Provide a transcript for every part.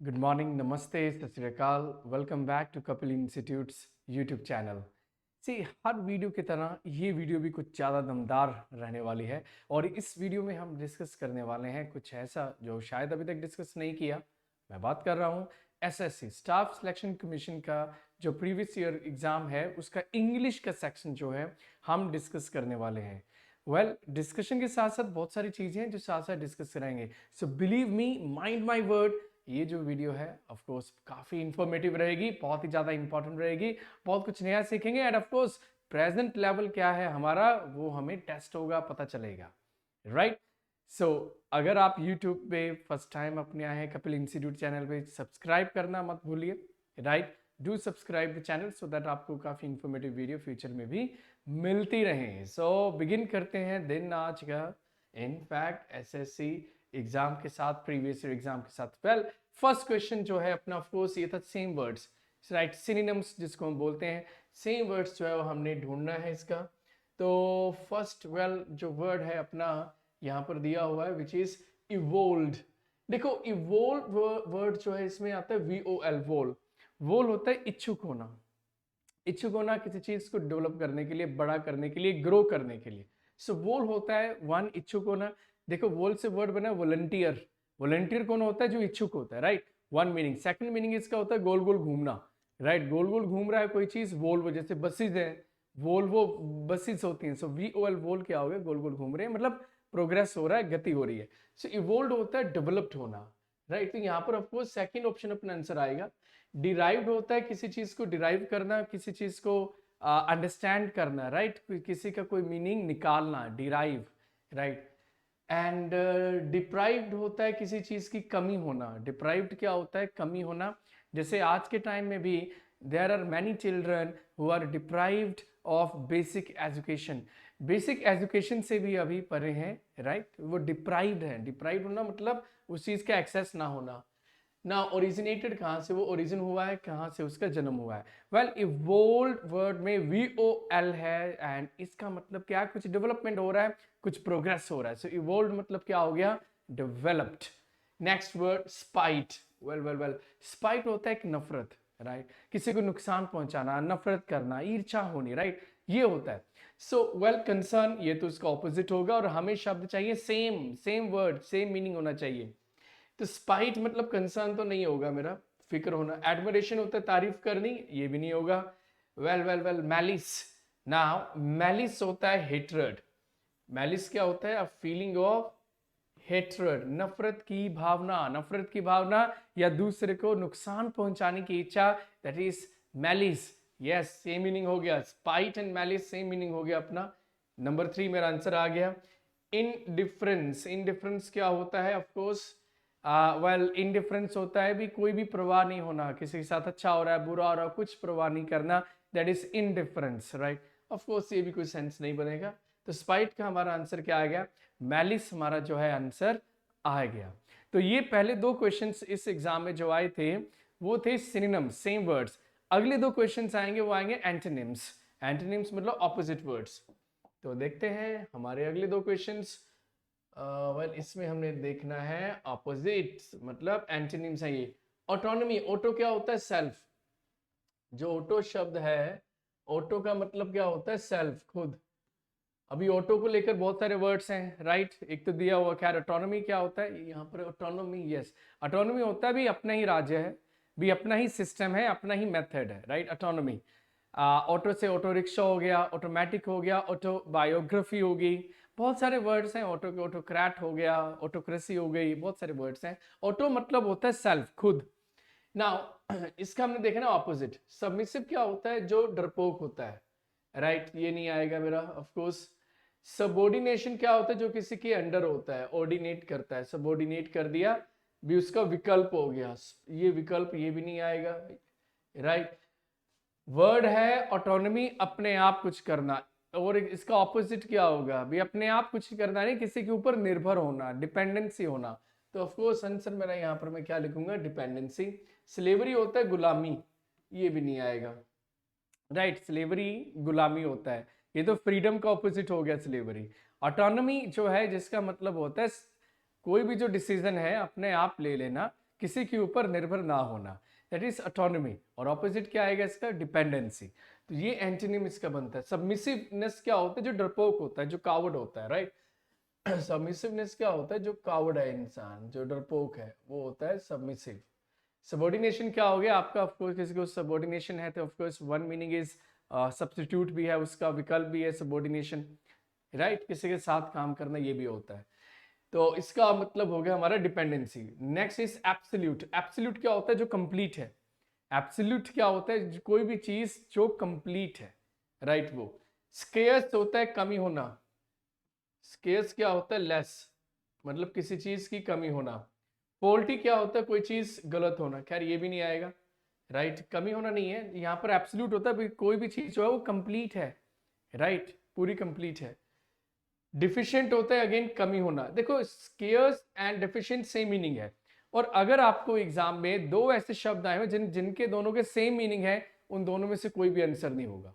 Good morning, नमस्ते, Sat Sri Akal. Welcome back to Kapil institute's YouTube channel. See, हर वीडियो की तरह ये वीडियो भी कुछ ज़्यादा दमदार रहने वाली है और इस वीडियो में हम डिस्कस करने वाले हैं कुछ ऐसा जो शायद अभी तक डिस्कस नहीं किया। मैं बात कर रहा हूँ एसएससी स्टाफ सिलेक्शन कमीशन का जो प्रीवियस ईयर एग्ज़ाम है उसका इंग्लिश का सेक्शन जो है हम डिस्कस करने वाले हैं। डिस्कशन के साथ साथ बहुत सारी चीज़ें हैं जो साथ साथ डिस्कस करेंगे। So believe me, mind my word, ये जो वीडियो है ऑफ कोर्स काफ़ी इंफॉर्मेटिव रहेगी, बहुत ही ज़्यादा इंपॉर्टेंट रहेगी, बहुत कुछ नया सीखेंगे end of course present level क्या है हमारा वो हमें टेस्ट होगा, पता चलेगा, राइट। सो अगर आप YouTube पे फर्स्ट टाइम अपने आए हैं कपिल इंस्टीट्यूट चैनल पे, सब्सक्राइब करना मत भूलिए, right. Do subscribe the channel so that आपको काफ़ी इंफॉर्मेटिव वीडियो फ्यूचर में भी मिलती रहे। सो बिगिन करते हैं दिन आज का इनफैक्ट एसएससी एग्जाम के साथ, प्रीवियस ईयर एग्जाम के साथ। फर्स्ट क्वेश्चन जो है अपना ऑफ कोर्स ये था सेम वर्ड्स, राइट, सिनोनिम्स जिसको हम बोलते हैं, सेम वर्ड्स जो है वो हमने ढूंढना है इसका। तो फर्स्ट जो वर्ड है अपना यहाँ पर दिया हुआ है विच इज इवोल्ड। देखो इवोल्व वर्ड जो है इसमें आता है VOL, वोल। वोल होता है इच्छुक होना, इच्छुक होना किसी चीज को डेवलप करने के लिए, बड़ा करने के लिए, ग्रो करने के लिए। सो वोल होता है वन, इच्छुक होना। देखो वोल से वर्ड बना वॉलंटियर। वॉलंटियर कौन होता है? जो इच्छुक होता है, right. One meaning. Second meaning इसका होता है गोल गोल घूमना, राइट। गोल गोल घूम रहा है कोई चीज, वोल्वो, जैसे बसेज है, वोल्वो बसेज होती हैं। सो VOL, वोल क्या हो गया? गोल गोल घूम रहे हैं, मतलब प्रोग्रेस हो रहा है, गति हो रही है। सो इवोल्व होता है डेवलप्ड होना, राइट। तो यहाँ पर ऑफकोर्स सेकंड ऑप्शन अपना आंसर आएगा। डिराइव्ड होता है किसी चीज को डिराइव करना, किसी चीज को अंडरस्टैंड करना, राइट। किसी का कोई मीनिंग निकालना, डिराइव, राइट। एंड डिप्राइव्ड होता है किसी चीज की कमी होना। डिप्राइव्ड क्या होता है? कमी होना। जैसे आज के टाइम में भी there are many children who are deprived of basic education. Basic education से भी अभी परे हैं, राइट। वो डिप्राइव्ड है। डिप्राइव्ड होना मतलब उस चीज का एक्सेस ना होना। ना ओरिजिनेटेड कहाँ से? वो ओरिजिन हुआ है, कहाँ से उसका जन्म हुआ है। इवोल्व वर्ड में VOL है एंड इसका मतलब क्या? कुछ डेवलपमेंट हो रहा है, कुछ प्रोग्रेस हो रहा है। सो इवोल्व मतलब क्या हो गया? Developed. Next word spite. Spite होता है एक नफरत, राइट। किसी को नुकसान पहुंचाना, नफरत करना, ईर्ष्या होनी, राइट, ये होता है। सो कंसर्न, ये तो उसका ऑपोजिट होगा और हमें शब्द चाहिए same, same word, same meaning होना चाहिए। तो स्पाइट मतलब कंसर्न तो नहीं होगा मेरा, फिक्र होना। एडमिरेशन होता है तारीफ करनी, ये भी नहीं होगा। मैलिस। नाउ मैलिस होता है हेट्रेड। मैलिस क्या होता है? अ फीलिंग ऑफ हेट्रेड, नफरत की भावना, नफरत की भावना या दूसरे को नुकसान पहुंचाने की इच्छा, that is malice. Yes, same meaning हो गया। Spite and malice same meaning हो गया अपना। नंबर 3 मेरा आंसर आ गया। इनडिफरेंस। इनडिफरेंस क्या होता है? ऑफ कोर्स इनडिफरेंस होता है भी कोई भी परवाह नहीं होना, किसी के साथ अच्छा हो रहा है, बुरा हो रहा है, कुछ परवाह नहीं करना, that is indifference, right. Of course ये भी कोई सेंस नहीं बनेगा। तो स्पाइट का हमारा आंसर क्या आ गया? मैलिस हमारा जो है आंसर आ गया। तो ये पहले दो क्वेश्चंस इस एग्जाम में जो आए थे वो थे सिनोनिम्स, सेम वर्ड्स। अगले दो क्वेश्चंस आएंगे वो आएंगे एंटोनिम्स। एंटोनिम्स मतलब ऑपोजिट वर्ड्स। तो देखते हैं हमारे अगले दो क्वेश्चंस। इसमें हमने देखना है ऑपोजिट, मतलब एंटोनिम्स है ये। ऑटोनॉमी। ऑटो क्या होता है? सेल्फ। जो ऑटो शब्द है, ऑटो का मतलब क्या होता है? सेल्फ, खुद। अभी ऑटो को लेकर बहुत सारे वर्ड्स हैं, राइट। एक तो दिया हुआ खैर ऑटोनॉमी क्या होता है यहाँ पर? ऑटोनॉमी, यस, ऑटोनॉमी होता है भी अपना ही राज्य है, भी अपना ही सिस्टम है, अपना ही मेथड है, राइट। ऑटोनॉमी। ऑटो से ऑटो रिक्शा हो गया, ऑटोमेटिक हो गया, ऑटो बायोग्राफी होगी, बहुत सारे वर्ड्स हैं। ऑटो के ऑटोक्रेट हो गया, ऑटोक्रेसी हो गई, बहुत सारे वर्ड्स हैं। ऑटो मतलब होता है सेल्फ, खुद। नाउ इसका हमने देखा ना ऑपोजिट। सबमिसिव क्या होता है? जो डरपोक होता है, राइट। ये नहीं आएगा मेरा ऑफ कोर्स। सबऑर्डिनेशन क्या होता है? जो किसी के अंडर होता है, ऑर्डिनेट करता है, सबऑर्डिनेट कर दिया, भी उसका विकल्प हो गया, ये विकल्प, ये भी नहीं आएगा, राइट। वर्ड है ऑटोनॉमी, अपने आप कुछ करना, और इसका ऑपोजिट क्या होगा? भी अपने आप कुछ करना नहीं, किसी के ऊपर निर्भर होना, डिपेंडेंसी होना। तो ऑफ कोर्स आंसर मेरा यहाँ पर मैं क्या लिखूंगा? डिपेंडेंसी। स्लेवरी होता है गुलामी, ये भी नहीं आएगा, राइट। स्लेवरी गुलामी होता है, ये तो फ्रीडम का ऑपोजिट हो गया स्लेवरी। ऑटोनॉमी जो है जिसका मतलब होता है कोई भी जो डिसीजन है अपने आप ले लेना, किसी के ऊपर निर्भर ना होना, दैट इज ऑटोनॉमी। और ऑपोजिट क्या आएगा इसका, डिपेंडेंसी। तो ये एंटोनिम इसका बनता है। सबमिसिवनेस क्या होता है, जो डरपोक होता है, जो कावर्ड होता है, राइट। सबमिसिवनेस क्या होता है, जो कावर्ड है इंसान, जो डरपोक है, वो होता है सबमिसिव। सबॉर्डिनेशन क्या हो गया आपका, ऑफकोर्स किसी को सबॉर्डिनेशन है तो of course one meaning is substitute भी है, उसका विकल्प भी है सबॉर्डिनेशन, राइट। किसी के साथ काम करना ये भी होता है। तो इसका मतलब हो गया हमारा dependency. Next is absolute. Absolute क्या होता है, जो कंप्लीट है। एब्सोल्यूट क्या होता है, कोई भी चीज जो कंप्लीट है, राइट वो। स्केर्स होता है कमी होना। स्केर्स क्या होता है, लेस, मतलब किसी चीज की कमी होना। फॉल्टी क्या होता है, कोई चीज गलत होना। खैर ये भी नहीं आएगा, राइट, कमी होना नहीं है यहाँ पर। एब्सोल्यूट होता है कोई भी चीज जो है वो कंप्लीट है, राइट, पूरी कंप्लीट है। डिफिशिएंट होता है अगेन कमी होना। देखो scarce and deficient same meaning है। और अगर आपको एग्जाम में दो ऐसे शब्द आए हो जिनके दोनों के सेम मीनिंग है, उन दोनों में से कोई भी आंसर नहीं होगा,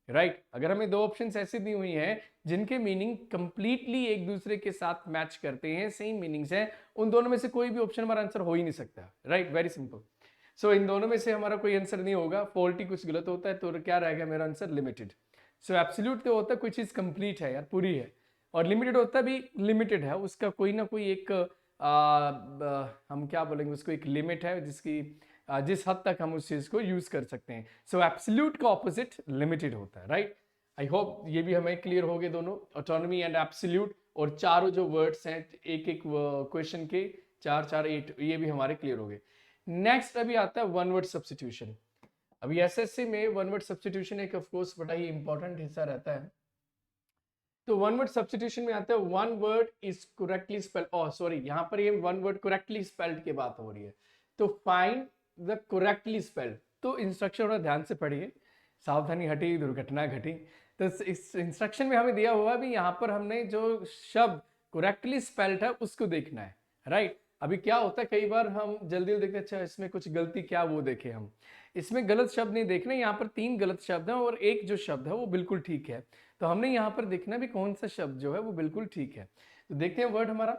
राइट। अगर हमें दो ऑप्शंस ऐसी दी हुई हैं जिनके मीनिंग कंप्लीटली एक दूसरे के साथ मैच करते हैं, सेम मीनिंग्स हैं, उन दोनों में से कोई भी ऑप्शन हमारा आंसर हो ही नहीं सकता, राइट, वेरी सिंपल। सो इन दोनों में से हमारा कोई आंसर नहीं होगा। फॉल्टी कुछ गलत होता है, तो क्या रहेगा मेरा आंसर, लिमिटेड। सो एब्सोल्यूट तो होता है कोई चीज कंप्लीट है यार, पूरी है। और लिमिटेड होता है भी लिमिटेड है, उसका कोई ना कोई एक हम क्या बोलेंगे उसको, एक लिमिट है जिसकी जिस हद तक हम उस चीज को यूज कर सकते हैं। सो एब्सोल्यूट का ऑपोजिट लिमिटेड होता है, राइट। आई होप ये भी हमें क्लियर हो गए दोनों, ऑटोनॉमी एंड एब्सोल्यूट। और चारों जो वर्ड्स हैं एक एक क्वेश्चन के, चार चार 8, ये भी हमारे क्लियर हो गए। नेक्स्ट अभी आता है वन वर्ड सब्स्टिट्यूशन। अभी एसएससी में वन वर्ड सब्स्टिट्यूशन एक ऑफ कोर्स बड़ा ही इंपॉर्टेंट हिस्सा रहता है। तो वन वर्ड सब्स्टिट्यूशन में आता है one word is correctly spelled, oh sorry, यहाँ पर ये वन वर्ड करेक्टली स्पेल्ड की बात हो रही है। तो फाइंड द करेक्टली स्पेल्ड। तो इंस्ट्रक्शन थोड़ा ध्यान से पढ़िए, सावधानी हटी दुर्घटना घटी। तो इस इंस्ट्रक्शन में हमें दिया हुआ भी, यहाँ पर हमने जो शब्द करेक्टली स्पेल्ड है उसको देखना है, राइट। अभी क्या होता है कई बार हम जल्दी जल्दी देखते, अच्छा इसमें कुछ गलती क्या, वो देखे हम। इसमें गलत शब्द नहीं देखना, यहाँ पर 3 गलत शब्द हैं और एक जो शब्द है वो बिल्कुल ठीक है। तो हमने यहाँ पर देखना भी कौन सा शब्द जो है वो बिल्कुल ठीक है। तो देखते हैं वर्ड हमारा।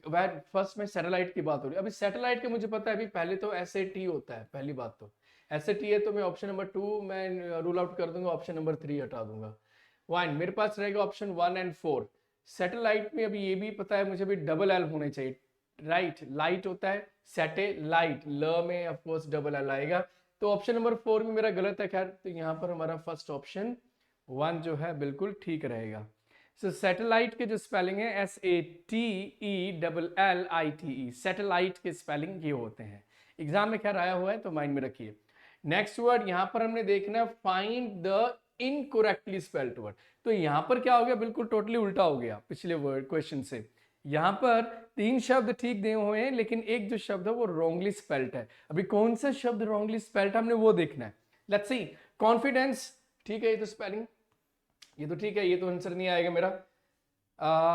फर्स्ट में सैटेलाइट की बात हो रही है। अभी सैटेलाइट के मुझे पता है, अभी पहले तो SAT होता है, पहली बात तो SAT है, तो मैं ऑप्शन नंबर 2 मैं रूल आउट कर दूंगा, ऑप्शन नंबर 3 हटा दूंगा। वन मेरे पास रहेगा ऑप्शन 1 एंड 4। सैटेलाइट में अभी ये भी पता है मुझे भी डबल एल होने चाहिए, राइट। लाइट होता है सैटेलाइट, ल में ऑफकोर्स डबल एल आएगा। तो ऑप्शन नंबर 4 में मेरा गलत है। खैर तो यहाँ पर हमारा फर्स्ट ऑप्शन 1 जो है बिल्कुल ठीक रहेगा। सो सैटेलाइट के जो स्पेलिंग है SATELLITE, सैटेलाइट के स्पेलिंग ये होते हैं। एग्जाम में खैर आया हुआ है तो माइंड में रखिए। नेक्स्ट वर्ड यहाँ पर हमने देखना है find the incorrectly spelled word. तो यहाँ पर क्या हो गया, बिल्कुल टोटली उल्टा हो गया पिछले वर्ड क्वेश्चन से। यहाँ पर 3 शब्द ठीक दिए हुए हैं लेकिन एक जो शब्द है वो रॉन्गली स्पेल्ड है। अभी कौन सा शब्द रॉन्गली स्पेल्ड हमने वो देखना है। लेट्स सी, कॉन्फिडेंस ठीक है, ये तो स्पेलिंग ये तो ठीक है, ये तो आंसर नहीं आएगा मेरा।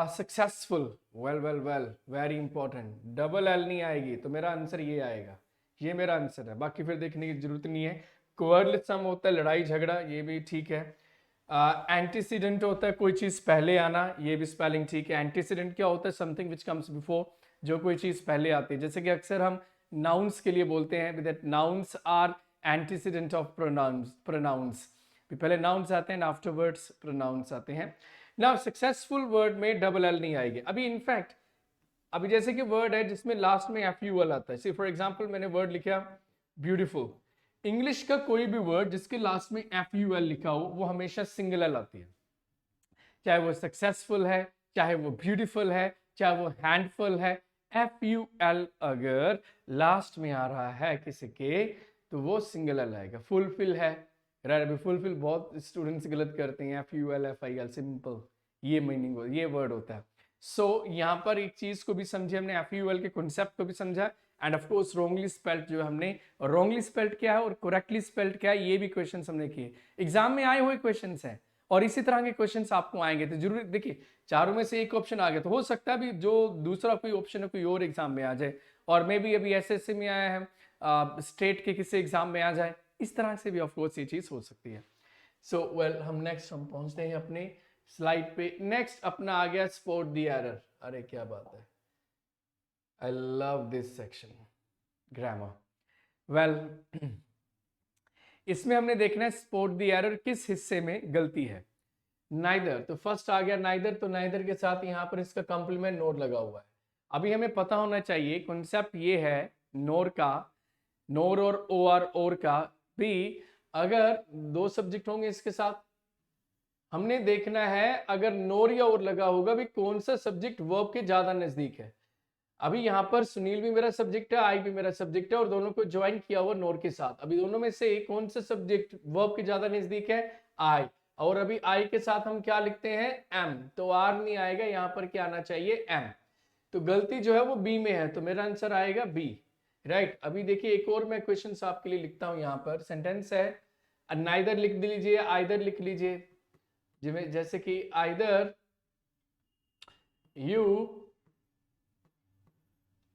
Successful, well well well, very important, double L नहीं आएगी तो मेरा आंसर ये आएगा, ये मेरा आंसर है, बाकी फिर देखने की जरूरत नहीं है। क्वारलिसम होता है लड़ाई झगड़ा, ये भी ठीक है। एंटीसीडेंट होता है कोई चीज पहले आना, ये भी स्पेलिंग ठीक है। एंटीसीडेंट क्या होता है, समथिंग विच कम्स बिफोर, जो कोई चीज पहले आती है। जैसे कि अक्सर हम नाउंस के लिए बोलते हैं that nouns are antecedent of pronouns, पहले नाउंस आते हैं आफ्टरवर्ड्स प्रोनाउंस आते हैं। नाउ सक्सेसफुल वर्ड में डबल एल नहीं आएगी। अभी इनफैक्ट अभी जैसे कि वर्ड है जिसमें लास्ट में FUL आता है, फॉर एग्जांपल मैंने वर्ड लिखा ब्यूटीफुल। इंग्लिश का कोई भी वर्ड जिसके लास्ट में FUL लिखा हो वो हमेशा सिंगल एल आती है, चाहे वो सक्सेसफुल है, चाहे वो ब्यूटीफुल है, चाहे वो हैंडफुल है। FUL अगर लास्ट में आ रहा है किसी के तो वो सिंगल एल आएगा। फुलफिल है, राइट, अभी फुलफिल बहुत स्टूडेंट्स गलत करते हैं, FUL FIL, सिंपल ये मीनिंग ये वर्ड होता है। सो यहाँ पर एक चीज को भी समझे हमने, FUL के कॉन्सेप्ट को भी समझा, end of course wrongly spelled जो हमने, रॉन्गली स्पेल्ड क्या है और करेक्टली स्पेल्ड क्या है, ये भी क्वेश्चन हमने किए, एग्जाम में आए हुए क्वेश्चन हैं और इसी तरह के क्वेश्चन आपको आएंगे। तो जरूर देखिए चारों में से एक ऑप्शन आ गया तो हो सकता है भी जो दूसरा कोई ऑप्शन है कोई और एग्जाम में आ जाए, और मे भी अभी SSC में आया है स्टेट के किसी एग्जाम में आ जाए, इस तरह से भी ऑफकोर्स ये चीज हो सकती है। सो वेल हम नेक्स्ट हम पहुंचते हैं अपने स्लाइड पे। नेक्स्ट अपना आ गया स्पॉट द एरर। अरे क्या बात है, I love this section. Grammar. Well इसमें हमने देखना है स्पॉट द एरर, किस हिस्से में गलती है। नाइदर, तो फर्स्ट आ गया नाइदर, तो नाइदर के साथ यहाँ पर इसका कॉम्प्लीमेंट नोर लगा हुआ है। अभी हमें पता होना चाहिए कॉन्सेप्ट ये है नोर का, नोर और और का भी, अगर दो सब्जेक्ट होंगे इसके साथ, हमने देखना है अगर नोर या और लगा होगा भी कौन सा सब्जेक्ट वर्ब के ज्यादा नजदीक है। अभी यहाँ पर सुनील भी मेरा सब्जेक्ट है, आई भी मेरा सब्जेक्ट है, और दोनों को ज्वाइन किया हुआ नोर के साथ। अभी दोनों में से कौन सा सब्जेक्ट वर्ब के ज्यादा नजदीक है, आई। और अभी आई के साथ हम क्या लिखते हैं, एम, तो आर नहीं आएगा, यहाँ पर क्या आना चाहिए, एम। तो गलती जो है वो बी में है, तो मेरा आंसर आएगा बी, राइट। अभी देखिए एक और मैं क्वेश्चन आपके लिए लिखता हूं, यहाँ पर सेंटेंस है, नाइदर लिख लीजिए, आइदर लिख लीजिए, जैसे कि आइदर यू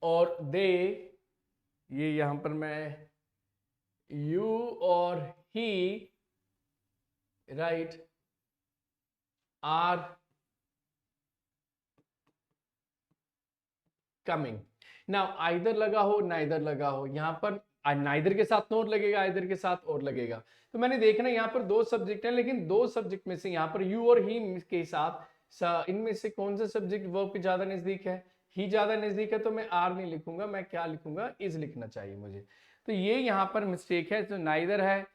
और दे, ये यहां पर मैं यू और ही, right, are coming. Now either लगा हो नाइदर लगा हो, यहां पर नाइदर के साथ नोट लगेगा, आइदर के साथ और लगेगा। तो मैंने देखना यहाँ पर दो सब्जेक्ट हैं, लेकिन दो सब्जेक्ट में से यहाँ पर यू और ही के साथ इनमें से कौन सा सब्जेक्ट वर्ब के ज्यादा नजदीक है, ही ज्यादा नजदीक है, तो मैं आर नहीं लिखूंगा, मैं क्या लिखूंगा, इज लिखना चाहिए मुझे। तो ये यहाँ पर मिस्टेक है, तो नाइदर है,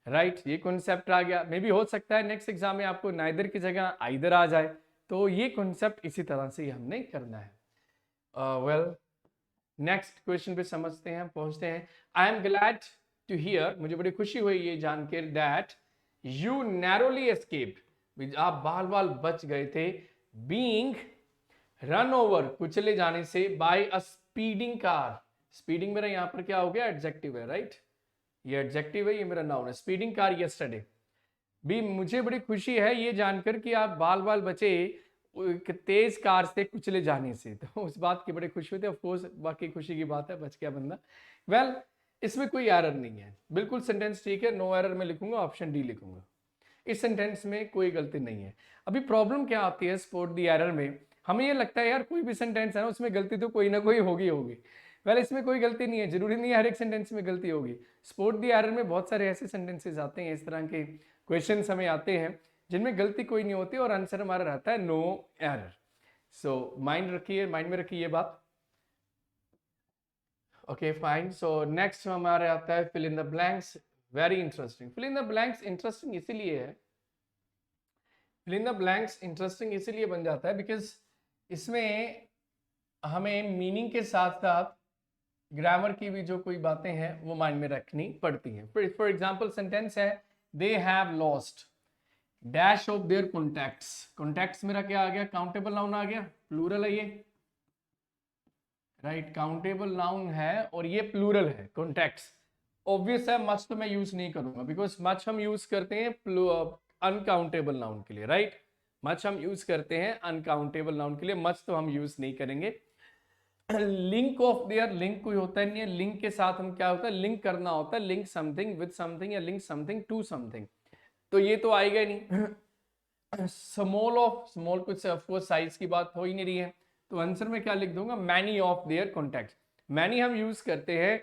राइट, ये कॉन्सेप्ट आ गया। मे भी हो सकता है नेक्स्ट एग्जाम में आपको नाइदर की जगह आइदर आ जाए, तो ये कॉन्सेप्ट इसी तरह से हमने करना है। वेल नेक्स्ट क्वेश्चन पे समझते हैं, पहुंचते हैं। I am glad to hear, मुझे बड़ी खुशी हुई ये जानकर, दैट यू नैरोली एस्केप्ड, आप बाल बाल बच गए थे, बीइंग रन ओवर, कुचले जाने से, बाय अ स्पीडिंग कार। स्पीडिंग मेरा यहाँ पर क्या हो गया, एडजेक्टिव है, राइट, ये एडजेक्टिव है, ये मेरा नाउन है, स्पीडिंग कार यस्टरडे। भी मुझे बड़ी खुशी है ये जानकर कि आप बाल बाल बचे एक तेज कार से कुचले जाने से, तो उस बात की बड़ी खुशी हुई थी। ऑफ कोर्स बाकी खुशी की बात है, बच गया बंदा। वेल इसमें कोई एरर नहीं है, बिल्कुल सेंटेंस ठीक है, नो एरर में लिखूंगा, ऑप्शन डी लिखूंगा, इस सेंटेंस में कोई गलती नहीं है। अभी प्रॉब्लम क्या आती है स्पॉट द एरर में, हमें ये लगता है यार कोई भी सेंटेंस है ना उसमें गलती तो कोई ना कोई होगी होगी। वेल इसमें कोई गलती नहीं है, जरूरी नहीं है हर एक सेंटेंस में गलती होगी। स्पॉट द एरर में बहुत सारे ऐसे सेंटेंसेस आते हैं, इस तरह के क्वेश्चंस हमें आते हैं जिनमें गलती कोई नहीं होती और आंसर हमारा रहता है नो एरर। सो माइंड रखिए, माइंड में रखिए ये बात। ओके फाइन, सो नेक्स्ट हमारे आता है fill in the blanks. Very interesting, fill in the blanks interesting इसीलिए है, fill in the blanks interesting इसीलिए बन जाता है बिकॉज इसमें हमें मीनिंग के साथ साथ ग्रामर की भी जो कोई बातें हैं वो माइंड में रखनी पड़ती हैं। फॉर एग्जाम्पल सेंटेंस है, they have lost dash of their contacts. Contacts मेरा क्या आ गया, काउंटेबल नाउन आ गया, प्लूरल है ये, राइट, काउंटेबल नाउन है और ये प्लूरल है कॉन्टैक्ट्स। ऑब्वियस है मच तो मैं यूज नहीं करूंगा, बिकॉज मच हम यूज करते हैं अनकाउंटेबल नाउन के लिए, राइट, मच हम यूज करते हैं अनकाउंटेबल नाउन के लिए, मच तो हम यूज नहीं करेंगे। लिंक ऑफ देयर, लिंक कोई होता नहीं है, लिंक के साथ हम क्या होता है, लिंक करना होता है, लिंक समथिंग विद समथिंग या लिंक समथिंग टू समथिंग, तो ये तो आएगा नहीं। स्मॉल ऑफ, स्मॉल कुछ ऑफकोर्स साइज की बात हो ही नहीं रही है, तो आंसर में क्या लिख दूंगा, many of their contact. Many हम यूज करते हैं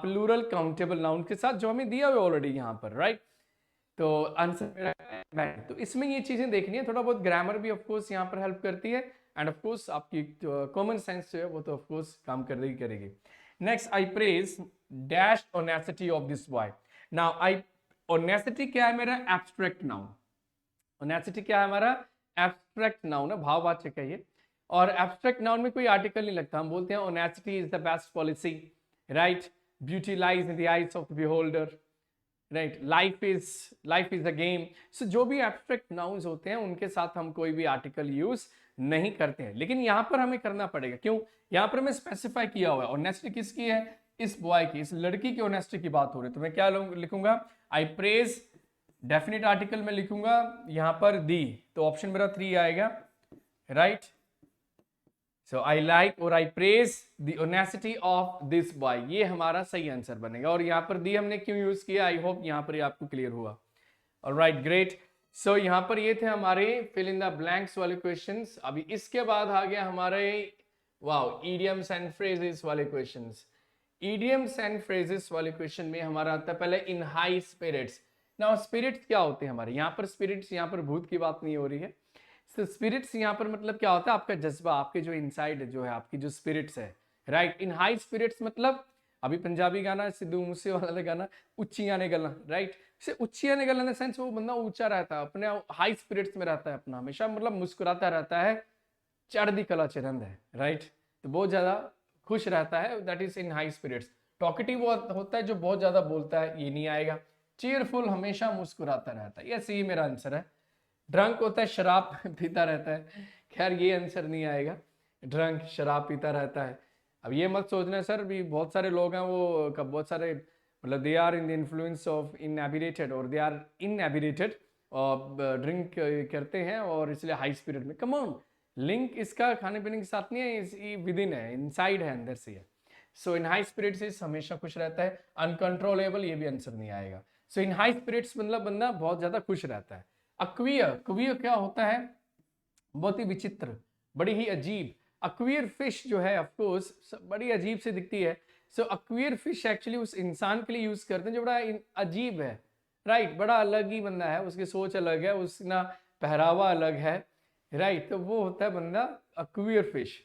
प्लूरल काउंटेबल नाउन के साथ जो हमें दिया हुआ ऑलरेडी यहाँ पर, राइट, तो आंसर मेरा मैनी। तो इसमें ये चीजें देखनी है, थोड़ा बहुत ग्रामर भी ऑफकोर्स यहाँ पर हेल्प करती है, एंड ऑफकोर्स आपकी कॉमन सेंस जो है वो तो ऑफकोर्स काम करेगी करेगी। Next, I praise dash honesty of this boy. Now I, honesty क्या है मेरा, एब्स्ट्रैक्ट नाउन। ऑनेसिटी क्या है हमारा, एब्स्ट्रैक्ट नाउन है, भाववाचक है ये, और एब्स्ट्रैक्ट नाउन में कोई आर्टिकल नहीं लगता, हम बोलते हैं honesty is the best policy, right, beauty lies in the eyes of the beholder, right, life is a game. So जो भी एब्स्ट्रैक्ट नाउन्स होते हैं उनके साथ हम कोई भी आर्टिकल यूज नहीं करते हैं, लेकिन यहां पर हमें करना पड़ेगा, क्यों, यहां पर मैं स्पेसिफाई किया हुआ है ऑनेस्टी किसकी है, इस बॉय की, इस लड़की की ऑनेस्टी की बात हो रही है, तो मैं क्या लिखूंगा, आई प्रेज, डेफिनेट आर्टिकल में लिखूंगा यहां पर दी, तो ऑप्शन मेरा 3 आएगा, राइट। सो आई लाइक और आई praise the honesty of this boy, ये हमारा सही आंसर बनेगा। और यहाँ पर दी हमने क्यों यूज किया, आई होप यहाँ पर आपको क्लियर हुआ। ऑलराइट ग्रेट, सो यहाँ पर ये थे हमारे फिल इन द ब्लैंक्स वाले क्वेश्चंस। अभी इसके बाद आ गया हमारे वाओ इडियम्स एंड फ्रेजेस वाले क्वेश्चंस। इडियम्स एंड फ्रेजेस वाले क्वेश्चन में हमारा आता है पहले in high spirits. Now spirits क्या होते हैं हमारे यहाँ पर? स्पिरिट्स यहाँ पर भूत की बात नहीं हो रही है। तो स्पिरिट्स यहाँ पर मतलब क्या होता है? आपका जज्बा, आपके जो इनसाइड जो है, आपकी जो स्पिरिट्स है, राइट। इन हाई स्पिरिट्स मतलब अभी पंजाबी गाना सिद्धू मूसे वाला गाना उच्चियां ने गल्लां, राइट। से उच्चियां ने गल्लां इन द सेंस वो बंदा ऊंचा रहता है, अपने हाई स्पिरिट्स में रहता है, अपना हमेशा मतलब मुस्कुराता रहता है, चढ़दी कला च रहिंदा है, राइट। तो बहुत ज्यादा खुश रहता है, that is in high spirits. Talkative वो होता है जो बहुत ज्यादा बोलता है, ये नहीं आएगा। चीयरफुल हमेशा मुस्कुराता रहता है, यस ये मेरा आंसर है। ड्रंक होता है शराब पीता रहता है, खैर ये आंसर नहीं आएगा। ड्रंक शराब पीता रहता है। अब ये मत सोचना सर भी बहुत सारे लोग हैं वो कब बहुत सारे मतलब they are in the influence of inhibited और दे आर इनएबिटेड और ड्रिंक करते हैं और इसलिए हाई स्पिरिट में। कम ऑन, लिंक इसका खाने पीने के साथ नहीं है, विद इन है, इनसाइड है, अंदर से है। सो इन हाई स्पिरिट्स इज हमेशा खुश रहता है। अनकंट्रोलेबल ये भी आंसर नहीं आएगा। सो इन हाई स्पिरिट्स मतलब बंदा बहुत ज्यादा खुश रहता है। अक्वियर, क्वियर क्या होता है? बहुत ही विचित्र, बड़ी ही अजीब। अक्वियर फिश जो है ऑफ कोर्स बड़ी अजीब से दिखती है। सो अक्वियर फिश एक्चुअली उस इंसान के लिए यूज करते हैं जो बड़ा अजीब है, राइट। बड़ा अलग ही बंदा है, उसकी सोच अलग है, उसका पहरावा अलग है, राइट। तो वो होता है बंदा अक्वियर फिश।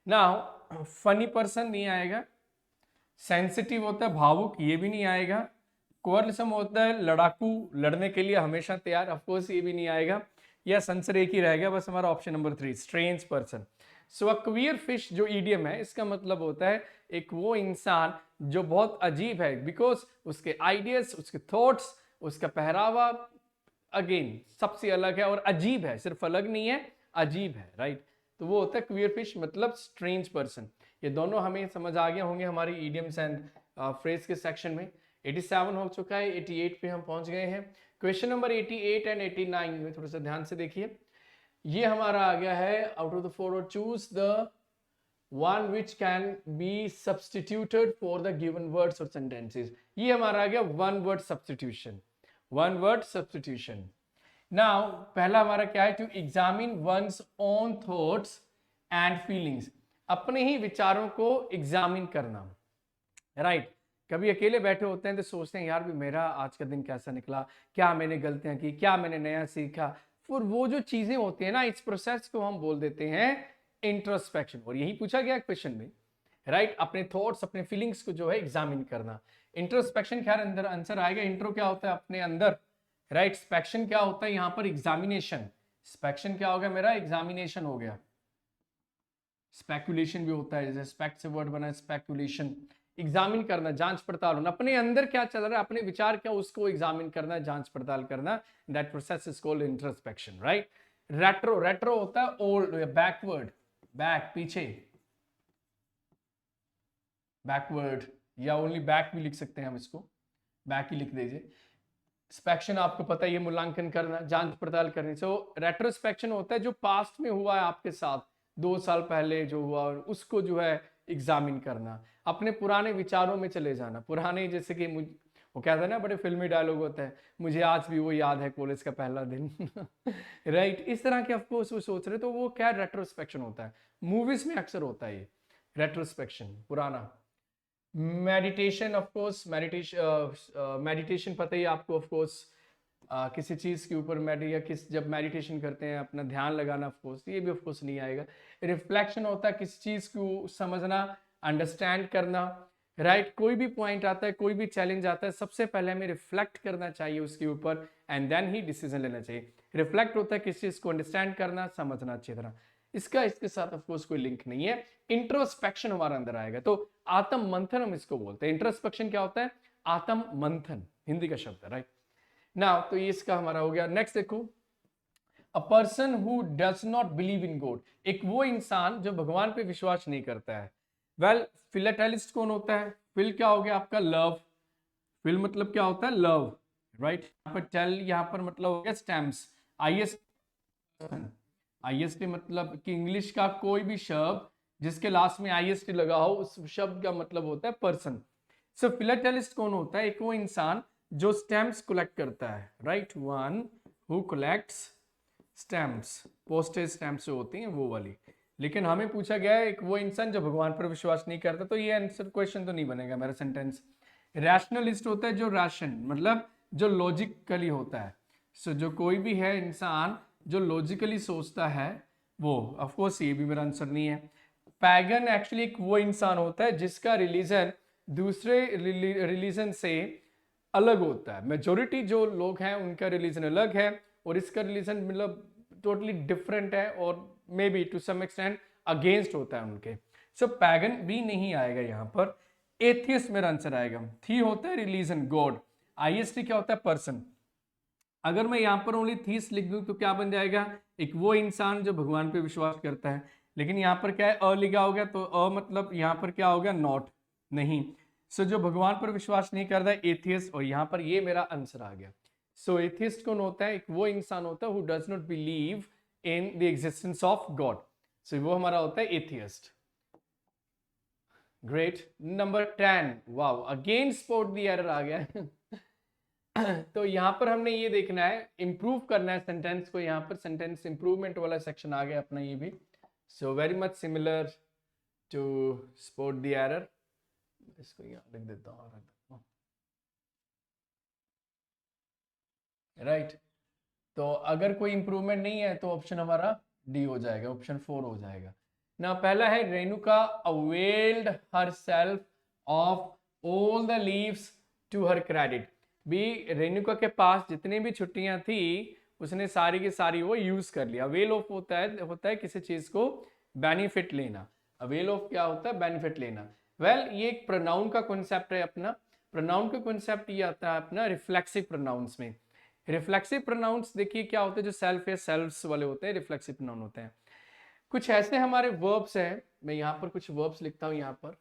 नाउ फनी पर्सन नहीं आएगा। सेंसिटिव होता है, भावुक, ये भी नहीं आएगा। क्वारलसम होता है लड़ाकू, लड़ने के लिए हमेशा तैयार, ऑफ कोर्स ये भी नहीं आएगा। यस आंसर एक ही रह गया बस हमारा, ऑप्शन नंबर 3, स्ट्रेंज पर्सन। सो अ क्वियर फिश जो ईडियम है इसका मतलब होता है एक वो इंसान जो बहुत अजीब है, बिकॉज उसके आइडियाज, उसके थॉट्स, उसका पहरावा अगेन सबसे अलग है और अजीब है, सिर्फ अलग नहीं है, अजीब है, राइट। तो वो होता है क्वियर फिश मतलब स्ट्रेंज पर्सन। ये दोनों हमें समझ आ गए होंगे हमारी इडियम्स एंड फ्रेज के सेक्शन में। 87 हो चुका है, 88 पे हम पहुंच गए हैं। क्वेश्चन नंबर 88 एंड 89 में थोड़ा सा ध्यान से देखिए। ये हमारा आ गया है out of the following choose the one which can be substituted for the given words और सेंटेंसेस। ये हमारा आ गया one word substitution, one word substitution. Now पहला हमारा क्या है? To examine one's own thoughts and feelings, अपने ही विचारों को एग्जामिन करना, राइट। कभी अकेले बैठे होते हैं तो सोचते हैं यार भी मेरा आज का दिन कैसा निकला, क्या मैंने गलतियां की, क्या मैंने नया सीखा। फिर वो जो चीजें होती है ना, इस प्रोसेस को हम बोल देते हैं इंट्रोस्पेक्शन। और यही पूछा गया क्वेश्चन में, राइट। अपने थॉट्स, अपने फीलिंग्स को जो है एग्जामिन करना। इंट्रोस्पेक्शन खैर अंदर आंसर आएगा। इंट्रो क्या होता है? अपने अंदर, राइट। स्पेक्शन क्या होता है? यहाँ पर एग्जामिनेशन। स्पेक्शन क्या हो गया मेरा? एग्जामिनेशन हो गया। स्पेकुलेशन भी होता है, जैसे स्पेक्ट से वर्ड बना है स्पेकुलेशन। एग्जामिन करना, जांच पड़ताल होना, अपने अंदर क्या चल रहा है, अपने विचार क्या, उसको एग्जामिन करना, जांच पड़ताल करना। That process is called introspection, right. Retro, retro होता है ओल्ड या बैकवर्ड, बैक पीछे, बैकवर्ड या ओनली बैक भी लिख सकते हैं हम इसको, बैक ही लिख दीजिए। स्पेक्शन आपको पता है ये मूल्यांकन करना, जांच पड़ताल करनी। सो रेट्रोस्पेक्शन होता है जो पास्ट में हुआ है आपके साथ, 2 साल पहले जो हुआ और उसको जो है एग्जामिन करना। अपने पुराने विचारों में चले जाना, पुराने, जैसे कि वो कहता है ना, बड़े फिल्मी डायलॉग होता है, मुझे आज भी वो याद है कॉलेज का पहला दिन राइट। इस तरह के ऑफकोर्स वो सोच रहे, तो वो क्या रेट्रोस्पेक्शन होता है। मूवीज में अक्सर होता है ये रेट्रोस्पेक्शन, पुराना। Meditation, of course meditation, meditation पता ही आपको, ऑफ कोर्स किसी चीज के ऊपर या जब मेडिटेशन करते हैं अपना ध्यान लगाना, ऑफ कोर्स ये भी ऑफ कोर्स नहीं आएगा। रिफ्लेक्शन होता है किसी चीज को समझना, अंडरस्टैंड करना, राइट। कोई भी पॉइंट आता है, कोई भी चैलेंज आता है, सबसे पहले हमें रिफ्लेक्ट करना चाहिए उसके ऊपर एंड देन ही डिसीजन लेना चाहिए। रिफ्लेक्ट होता है किसी चीज को अंडरस्टैंड करना, समझना अच्छी तरह। इसके साथ ऑफ कोर्स कोई लिंक नहीं है। इंट्रोस्पेक्शन हमारा अंदर आएगा, तो आत्म मंथन हम इसको बोलते हैं। इंट्रोस्पेक्शन क्या होता है? आत्म मंथन, हिंदी का शब्द है, राइट। नाउ तो ये इसका हमारा हो गया। नेक्स्ट देखो, a person who does not believe in God, एक वो इंसान जो भगवान पे विश्वास नहीं करता है। वेल फिलेटेलिस्ट कौन होता है? फिल क्या हो गया आपका? लव। फिल मतलब क्या होता है? Love, right. यहाँ पर टेल, यहाँ पर मतलब हो गया स्टैम्प्स। आईएसटी मतलब कि इंग्लिश का कोई भी शब्द जिसके लास्ट में आईएसटी लगा हो, उस शब्द का मतलब होता है पर्सन। सो फिलेटेलिस्ट कौन होता है? एक वो इंसान जो स्टैम्प्स कलेक्ट करता है, right. One who collects stamps, postage stamps जो होती हैं वो वाली। लेकिन हमें पूछा गया है एक वो इंसान जो भगवान पर विश्वास नहीं करता, तो ये आंसर क्वेश्चन तो नहीं बनेगा मेरा सेंटेंस। रैशनलिस्ट होता है जो राशन मतलब जो लॉजिकली होता है। सो जो कोई भी है इंसान जो लॉजिकली सोचता है वो, ऑफ कोर्स ये भी मेरा आंसर नहीं है। पैगन एक्चुअली एक वो इंसान होता है जिसका रिलीजन दूसरे रिलीजन से अलग होता है। मेजोरिटी जो लोग हैं उनका रिलीजन अलग है और इसका रिलीजन मतलब टोटली डिफरेंट है और maybe to some extent against होता है उनके। सो पैगन भी नहीं आएगा यहाँ पर। एथियस्ट मेरा आंसर आएगा। थी होता है रिलीजन गॉड, आईएसटी क्या होता है पर्सन। अगर मैं यहाँ पर ओनली थीस लिख दूं तो क्या बन जाएगा, एक वो इंसान जो भगवान पे विश्वास करता है। लेकिन यहाँ पर क्या है अ लिखा हो गया, तो अ मतलब यहाँ पर क्या हो गया नॉट, नहीं। सो जो भगवान पर विश्वास नहीं करता है एथियस्ट, और यहाँ पर ये मेरा आंसर आ गया। सो एथियस्ट कौन होता है, एक वो इंसान होता है who does not believe in the existence of god. So वो हमारा होता है atheist. Great. Number 10, wow again spot the error आ गया। तो यहाँ पर हमने ये देखना है, इंप्रूव करना है सेंटेंस को। यहाँ पर सेंटेंस इंप्रूवमेंट वाला सेक्शन आ गया अपना ये भी। So very much similar to spot the error. इसको यहाँ लिख देता हूँ, राइट। तो अगर कोई इंप्रूवमेंट नहीं है तो ऑप्शन हमारा डी हो जाएगा, ऑप्शन 4 हो जाएगा ना। पहला है Renuka availed herself of all the leaves to her credit. भी रेणुका के पास जितनी भी छुट्टियां थी उसने सारी की सारी वो यूज कर लिया। अवेल ऑफ होता है किसी चीज को बेनिफिट लेना। अवेल ऑफ क्या होता है, बेनिफिट लेना। वेल ये एक प्रोनाउन का कॉन्सेप्ट है अपना। प्रोनाउन का कॉन्सेप्ट ये आता है अपना रिफ्लेक्सिव प्रोनाउंस में। रिफ्लेक्सिव प्रोनाउंस देखिए क्या होते हैं, जो सेल्फ या सेल्फ्स वाले होते हैं रिफ्लेक्सिव प्रोनाउन होते हैं। कुछ ऐसे हमारे वर्ब्स हैं, मैं यहाँ पर कुछ वर्ब्स लिखता हूँ यहाँ पर।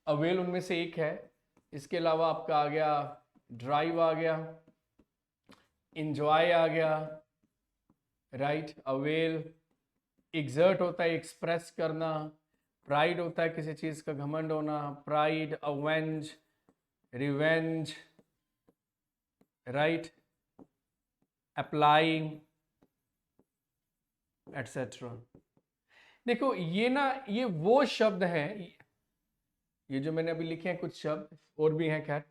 अवेल उनमें से एक है। इसके अलावा आपका आ गया ड्राइव आ गया, इंजॉय आ गया, राइट। अवेल एग्जर्ट होता है एक्सप्रेस करना, प्राइड होता है किसी चीज का घमंड होना, pride, avenge, revenge, right, apply etcetera. देखो ये ना ये वो शब्द हैं, ये जो मैंने अभी लिखे हैं कुछ शब्द और भी हैं, खैर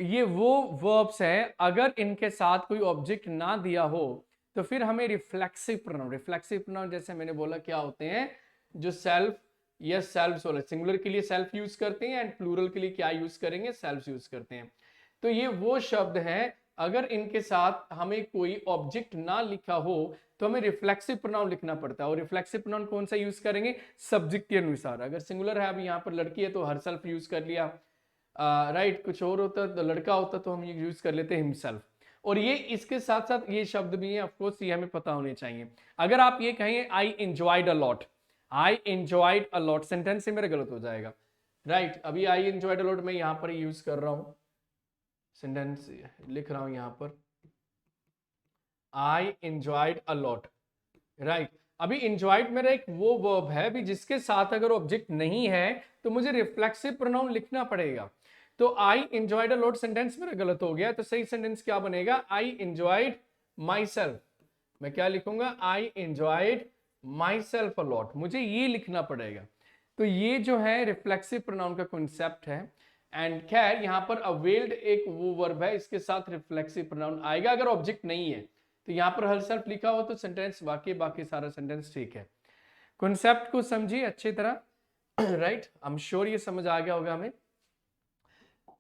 ये वो वर्ब्स हैं अगर इनके साथ कोई ऑब्जेक्ट ना दिया हो तो फिर हमें रिफ्लेक्सिव प्रोनाउन। रिफ्लेक्सिव प्रोनाउन जैसे मैंने बोला क्या होते हैं, जो सेल्फ या सेल्फ्स वाले, सिंगुलर के लिए सेल्फ यूज करते हैं एंड प्लूरल के लिए क्या यूज करेंगे, सेल्फ यूज करते हैं। तो ये वो शब्द हैं अगर इनके साथ हमें कोई ऑब्जेक्ट ना लिखा हो तो हमें रिफ्लेक्सिव प्रोनाउन लिखना पड़ता है। और रिफ्लेक्सिव प्रोनाउन कौन सा यूज करेंगे, सब्जेक्ट के अनुसार। अगर सिंगुलर है, अभी यहाँ पर लड़की है तो हर सेल्फ यूज कर लिया, राइट। कुछ और होता तो लड़का होता तो हम यूज कर लेते हिमसेल्फ। और ये इसके साथ साथ ये शब्द भी है, ऑफकोर्स ये हमें पता होने चाहिए। अगर आप ये कहें I enjoyed a lot, I enjoyed a lot sentence से मेरा गलत हो जाएगा, राइट। अभी आई एंजॉयड अ लॉट मैं यहाँ पर यूज कर रहा हूँ, सेंटेंस लिख रहा हूं यहाँ पर, I enjoyed a lot, right. अभी एंजॉयड मेरा एक वो वर्ब है भी जिसके साथ अगर ऑब्जेक्ट नहीं है तो मुझे रिफ्लेक्सिव प्रोनाउन लिखना पड़ेगा। तो I enjoyed a lot sentence मेरा गलत हो गया, तो सही सेंटेंस क्या बनेगा, आई एंजॉयड माई सेल्फ। मैं क्या लिखूंगा, I enjoyed my self a lot, मुझे ये लिखना पड़ेगा। तो ये जो है रिफ्लेक्सिव प्रोनाउन का कॉन्सेप्ट है। एंड खैर यहाँ पर अवेल्ड एक वो वर्ब है, इसके साथ रिफ्लेक्सिव प्रोनाउन आएगा अगर ऑब्जेक्ट नहीं है। तो यहाँ पर हर सेल्फ लिखा हो तो सेंटेंस वाकई बाकी सारा सेंटेंस ठीक है। कॉन्सेप्ट को समझिए अच्छी तरह, राइट। आई एम श्योर ये समझ आ गया होगा हमें।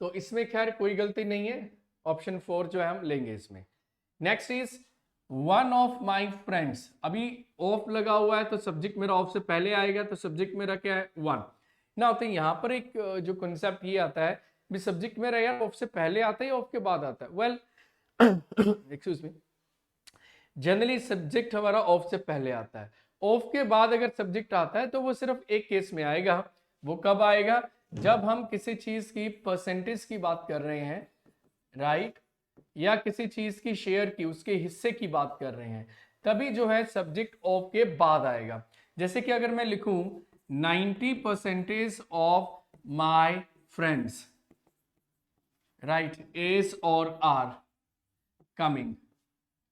तो इसमें खैर कोई गलती नहीं है, ऑप्शन 4 जो है हम लेंगे इसमें। Next is one of my friends. अभी ऑफ लगा हुआ है तो सब्जेक्ट मेरा ऑफ से पहले आएगा, तो सब्जेक्ट मेरा क्या है, वन ना। तो यहाँ पर एक जो कॉन्सेप्ट ये आता है भी सब्जेक्ट मेरा यार ऑफ से पहले आता है या ऑफ के बाद आता है। Well excuse me, generally subject हमारा ऑफ से पहले आता है। ऑफ के बाद अगर सब्जेक्ट आता है तो वो सिर्फ एक केस में आएगा। वो कब आएगा, जब हम किसी चीज की परसेंटेज की बात कर रहे हैं, राइट, या किसी चीज की शेयर की, उसके हिस्से की बात कर रहे हैं, तभी जो है सब्जेक्ट ऑफ के बाद आएगा। जैसे कि अगर मैं लिखूं 90% of my friends, right, is और आर कमिंग,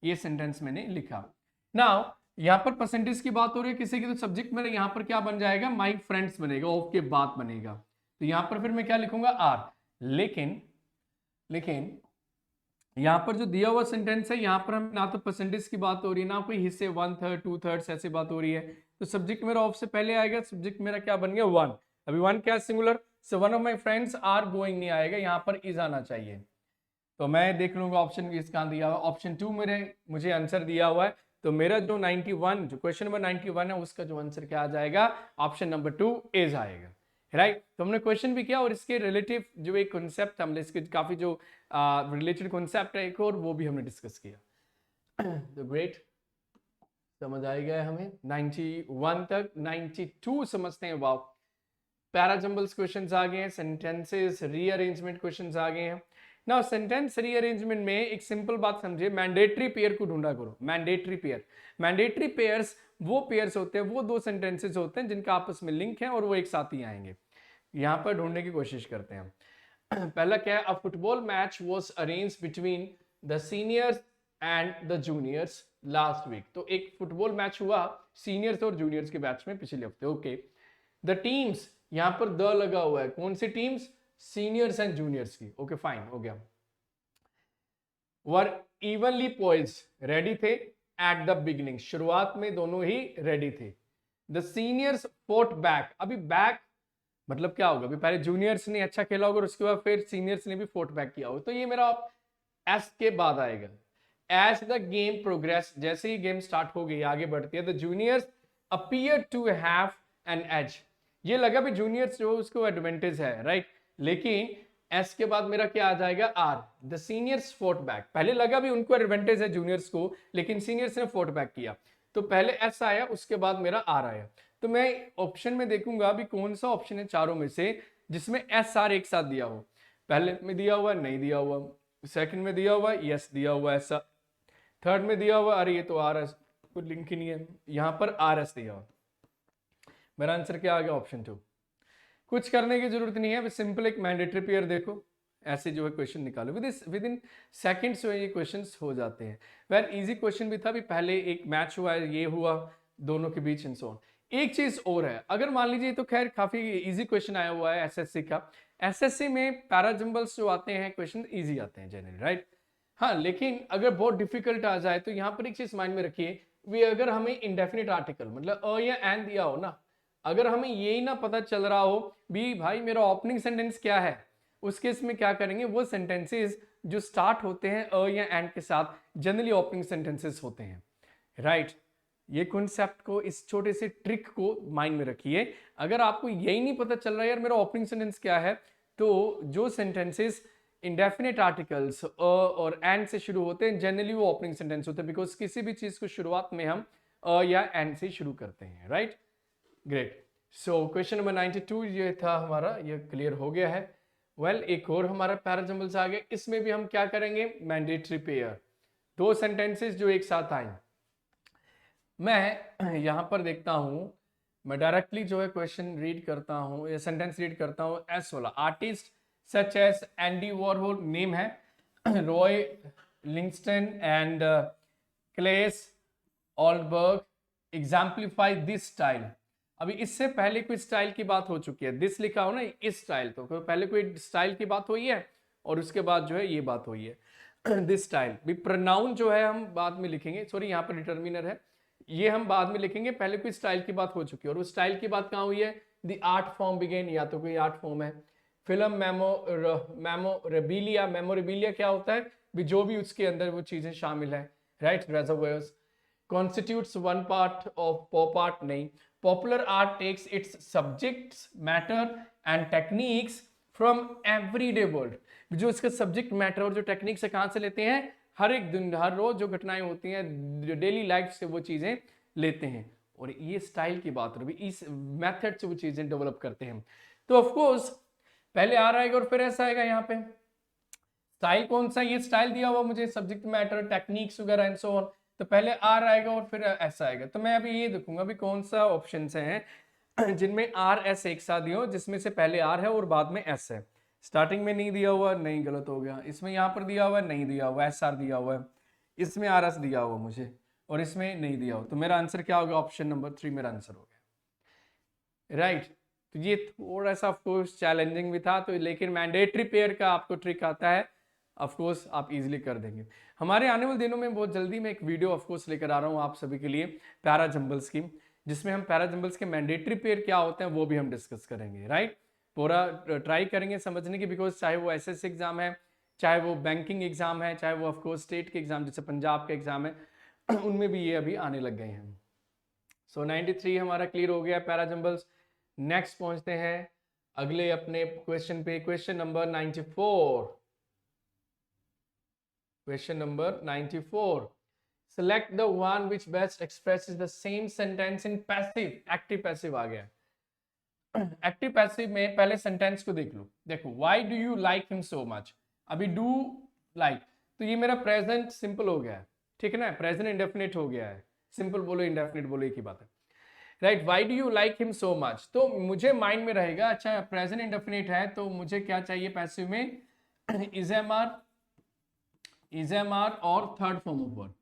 ये सेंटेंस मैंने लिखा। नाउ यहाँ पर परसेंटेज की बात हो रही है किसी की, तो सब्जेक्ट मेरा यहाँ पर क्या बन जाएगा, माई फ्रेंड्स बनेगा, ऑफ के बाद बनेगा। तो यहाँ पर फिर मैं क्या लिखूंगा, आर। लेकिन यहाँ पर जो दिया हुआ सेंटेंस है, यहाँ पर हम ना तो परसेंटेज की बात हो रही है, ना कोई हिस्से 1/3 2/3 ऐसी बात हो रही है। तो सब्जेक्ट मेरा ऑफ से पहले आएगा, सब्जेक्ट मेरा क्या बन गया, वन। अभी वन क्या singular, so one of my friends are going नहीं आएगा, यहाँ पर इज आना चाहिए। तो मैं देख लूंगा ऑप्शन इसका दिया हुआ, ऑप्शन 2 मुझे आंसर दिया हुआ है। तो मेरा जो 91 जो क्वेश्चन नंबर 91 है उसका जो आंसर क्या आ जाएगा, ऑप्शन नंबर 2 इज आएगा, राइट। तो हमने क्वेश्चन भी किया और इसके रिलेटिव जो एक कॉन्सेप्ट हमने इसके काफी जो रिलेटेड कॉन्सेप्ट है एक और, वो भी हमने डिस्कस किया। तो ग्रेट, समझ आ गया हमें 91 तक। 92 समझते हैं, वाओ, पैराजंबल्स क्वेश्चंस आ गए हैं, सेंटेंसेस रीअरेंजमेंट क्वेश्चंस आ गए हैं। ना सेंटेंस रीअरेंजमेंट में एक सिंपल बात समझिए, मैंडेटरी पेयर को ढूंढा करो। मैंडेटरी पेयर्स वो पेयर्स होते हैं, वो दो सेंटेंसेस होते हैं जिनका आपस में लिंक है और वो एक साथ ही आएंगे। यहां पर ढूंढने की कोशिश करते हैं। पहला क्या है, a football match was arranged between the seniors and the juniors last week. तो एक फुटबॉल मैच हुआ सीनियर्स और जूनियर्स के बैच में पिछले हफ्ते, ओके। द टीम्स, यहां पर द लगा हुआ है, कौन सी टीम्स, सीनियर्स एंड जूनियर्स की, ओके फाइन, हो गया। वर इवनली पॉइज्ड, रेडी थे एट द बिगिनिंग, शुरुआत में दोनों ही रेडी थे। द सीनियर्स फोट बैक, अभी बैक मतलब क्या होगा, अभी पहले जूनियर्स ने अच्छा खेला होगा और उसके बाद फिर सीनियर्स ने भी फोट बैक किया होगा, तो ये मेरा एस के बाद आएगा। एज द गेम प्रोग्रेस, जैसे ही गेम स्टार्ट हो गई आगे बढ़ती है, the juniors appear to have an edge, ये लगा भी जूनियर्स जो उसको एडवांटेज है, राइट। लेकिन एस के बाद मेरा क्या आ जाएगा, R. The seniors fought back, पहले लगा भी उनको एडवांटेज है जूनियर्स को, लेकिन सीनियर्स ने फोट बैक किया, तो पहले एस आया, उसके बाद मेरा आर आया। तो मैं ऑप्शन में देखूंगा अभी कौन सा ऑप्शन है चारों में से जिसमें एस आर एक साथ दिया हो। पहले में दिया हुआ, नहीं दिया हुआ, सेकंड में दिया हुआ, यस दिया हुआ ऐसा, थर्ड में दिया हुआ, अरे ये तो आर एस, कोई लिंक ही नहीं है, यहां पर आर एस दिया हुआ। मेरा आंसर क्या आ गया, ऑप्शन 2। कुछ करने की जरूरत नहीं है, बस सिंपल एक मैंडेटरी पेयर देखो, ऐसे जो है क्वेश्चन निकालो, विद इन सेकंड्स में ये क्वेश्चंस हो जाते हैं। वेल इजी क्वेश्चन भी था, भी पहले एक मैच हुआ है, ये हुआ दोनों के बीच एंड सो ऑन। एक चीज और है, अगर मान लीजिए, तो खैर काफी इजी क्वेश्चन आया हुआ है एसएससी का, एसएससी में पैराजंबल्स जो आते हैं क्वेश्चन इजी आते हैं जनरली, राइट। हाँ, लेकिन अगर बहुत डिफिकल्ट आ जाए तो यहाँ पर एक चीज माइंड में रखिए, वे अगर हमें इंडेफिनिट आर्टिकल मतलब अ या एन दिया हो ना, अगर हमें यही ना पता चल रहा हो भी भाई मेरा ओपनिंग सेंटेंस क्या है, उस केस में क्या करेंगे, वो सेंटेंसेस जो स्टार्ट होते हैं अ या एंड के साथ जनरली ओपनिंग सेंटेंसेस होते हैं, राइट। ये कॉन्सेप्ट को, इस छोटे से ट्रिक को माइंड में रखिए। अगर आपको यही नहीं पता चल रहा है यार मेरा ओपनिंग सेंटेंस क्या है, तो जो सेंटेंसेस इंडेफिनिट आर्टिकल्स अ और एंड से शुरू होते हैं जनरली वो ओपनिंग सेंटेंस होते हैं, बिकॉज किसी भी चीज को शुरुआत में हम अ या एंड से शुरू करते हैं, right. Great. So question number 92 ये था हमारा, ये क्लियर हो गया है। वेल एक और हमारा पैराजंबल्स आ गए, इसमें भी हम क्या करेंगे, मैंडेटरी पेयर, दो सेंटेंसेस जो एक साथ आए। मैं यहां पर देखता हूं, मैं डायरेक्टली जो है क्वेश्चन रीड करता हूं या सेंटेंस रीड करता हूं। एस वाला, artist such as Andy Warhol, name है Roy Lichtenstein and Claes Oldenburg, exemplify this style. अभी इससे पहले कोई स्टाइल की बात हो चुकी है, दिस लिखा हो ना, इस स्टाइल, तो पहले कोई स्टाइल की बात हुई है और उसके बाद जो है ये बात हुई है दिस स्टाइल। भी प्रोनाउन जो है हम बाद में लिखेंगे, सॉरी यहाँ पर डिटर्मिनर है, ये हम बाद में लिखेंगे, पहले कोई स्टाइल की बात हो चुकी है और उस स्टाइल की बात कहाँ हुई है, द आर्ट फॉर्म बिगेन, या तो कोई आर्ट फॉर्म है। फिल्म मेमोरेबिलिया क्या होता है भी, जो भी उसके अंदर वो चीजें शामिल है, right. रेजर्वोयर्स constitutes one part of pop art, नहीं। Popular art takes its subjects matter and techniques from everyday world, जो इसका सब्जेक्ट मैटर और जो टेक्निक्स है कहां से लेते हैं, हर एक दिन हर रोज जो घटनाएं होती हैं डेली लाइफ से वो चीजें लेते हैं, और ये स्टाइल की बात है, इस मेथड से वो चीजें डेवलप करते हैं। तो ऑफ कोर्स पहले आ आएगा और फिर ऐसा आएगा, यहाँ पे स्टाइल कौन सा, ये स्टाइल दिया हुआ मुझे, सब्जेक्ट मैटर टेक्निक्स वगैरह एंड सो ऑन, तो पहले आर आएगा और फिर ऐसा आएगा। तो मैं अभी ये देखूंगा भी कौन सा ऑप्शन हैं जिनमें आर एस एक साथ दिया हो, जिसमें से पहले आर है और बाद में एस है। स्टार्टिंग में नहीं दिया हुआ, नहीं, गलत हो गया। इसमें यहाँ पर दिया हुआ, नहीं दिया हुआ, एस आर दिया हुआ है, इसमें आर एस दिया हुआ मुझे, और इसमें नहीं दिया हो, तो मेरा आंसर क्या होगा? ऑप्शन नंबर 3 मेरा आंसर हो गया, राइट। तो ये थोड़ा सा ऑफकोर्स चैलेंजिंग भी था, तो लेकिन मैंडेटरी पेयर का आपको ट्रिक आता है, ऑफकोर्स आप इजीली कर देंगे। हमारे आने वाले दिनों में बहुत जल्दी मैं एक वीडियो ऑफकोर्स लेकर आ रहा हूँ आप सभी के लिए, पैरा जंबल्स की, जिसमें हम पैरा जंबल्स के मैंडेटरी पेयर क्या होते हैं वो भी हम डिस्कस करेंगे, राइट। पूरा ट्राई करेंगे समझने की, बिकॉज चाहे वो एसएससी एग्जाम है, चाहे वो बैंकिंग एग्जाम है, चाहे वो ऑफकोर्स स्टेट के एग्जाम जैसे पंजाब का एग्जाम है, उनमें भी ये अभी आने लग गए हैं। सो 93 हमारा क्लियर हो गया पैरा जंबल्स। नेक्स्ट पहुंचते हैं अगले अपने क्वेश्चन पे, question number 94। Question number 94, select the one which best expresses the same sentence in passive। Active passive आ गया। एक्टिव पैसिव में पहले सेंटेंस को देख लो, देखो why do you like him so much, अभी do like, तो ये मेरा प्रेजेंट सिंपल हो गया है, ठीक है ना, प्रेजेंट इंडेफिनिट हो गया है, सिंपल बोलो इंडेफिनिट बोलो एक ही बात है, right. Why do you like him so much, तो मुझे माइंड में रहेगा अच्छा प्रेजेंट इंडेफिनिट है तो मुझे क्या चाहिए पैसिव में, इज एम आर और थर्ड फॉर्म ऑफ वर्ब,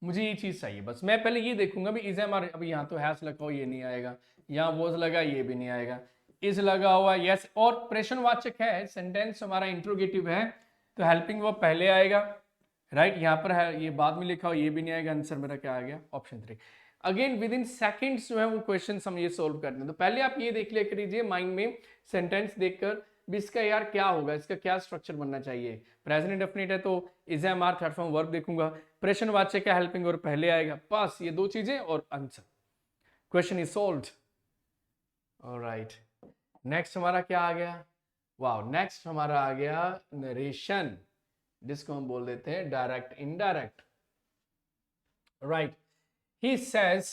मुझे ये चीज चाहिए बस। मैं पहले ये देखूंगा भी इज एम आर, अभी यहाँ तो हैस लगा हुआ ये नहीं आएगा, यहाँ वॉज लगा ये भी नहीं आएगा, इज लगा हुआ यस, और प्रश्नवाचक है, सेंटेंस हमारा इंट्रोगेटिव है, तो हेल्पिंग वर्ब पहले आएगा, राइट। यहाँ पर है ये बाद में लिखा हो ये भी नहीं आएगा, आंसर मेरा क्या आ गया? Option 3। Again with in seconds जो है वो क्वेश्चन हम ये सोल्व करते हैं, तो पहले आप ये देख लिया करिए माइंड में सेंटेंस देखकर भी इसका यार क्या होगा, इसका क्या स्ट्रक्चर बनना चाहिए। प्रेजेंट इंडेफिनिट है तो is am are third form verb देखूंगा, प्रश्नवाचक का हेल्पिंग वर्ब पहले आएगा, बस ये दो चीजें और answer, question is solved. Alright, next हमारा क्या आ गया? वाओ, नेक्स्ट हमारा आ गया नरेशन, जिसको हम बोल देते हैं direct indirect, right. He says,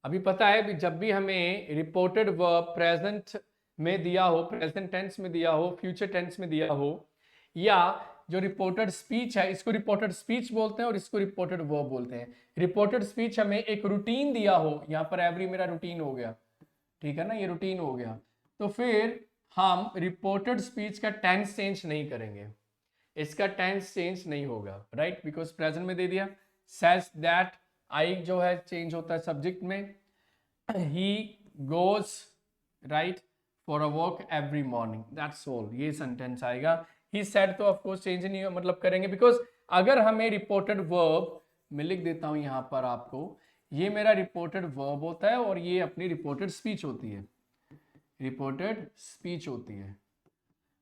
अभी पता है भी जब भी हमें रिपोर्टेड वर्ब प्रेजेंट में दिया हो, प्रेजेंट टेंस में दिया हो, फ्यूचर टेंस में दिया हो, या जो रिपोर्टेड स्पीच है, इसको रिपोर्टेड स्पीच बोलते हैं और इसको रिपोर्टेड वर्ब बोलते हैं। रिपोर्टेड स्पीच हमें एक रूटीन दिया हो, यहाँ पर एवरी मेरा रूटीन हो गया, ठीक है ना, ये रूटीन हो गया, तो फिर हम रिपोर्टेड स्पीच का टेंस चेंज नहीं करेंगे, इसका टेंस चेंज नहीं होगा, राइट, बिकॉज प्रेजेंट में दे दिया। सेज दैट, आई जो है चेंज होता है सब्जेक्ट में, he goes right for a walk every morning, that's all, ये सेंटेंस आएगा। ही सेड तो ऑफ कोर्स चेंज नहीं मतलब करेंगे, बिकॉज अगर हमें रिपोर्टेड वर्ब, मैं लिख देता हूं यहां पर आपको, ये मेरा रिपोर्टेड वर्ब होता है और ये अपनी रिपोर्टेड स्पीच होती है, रिपोर्टेड स्पीच होती है,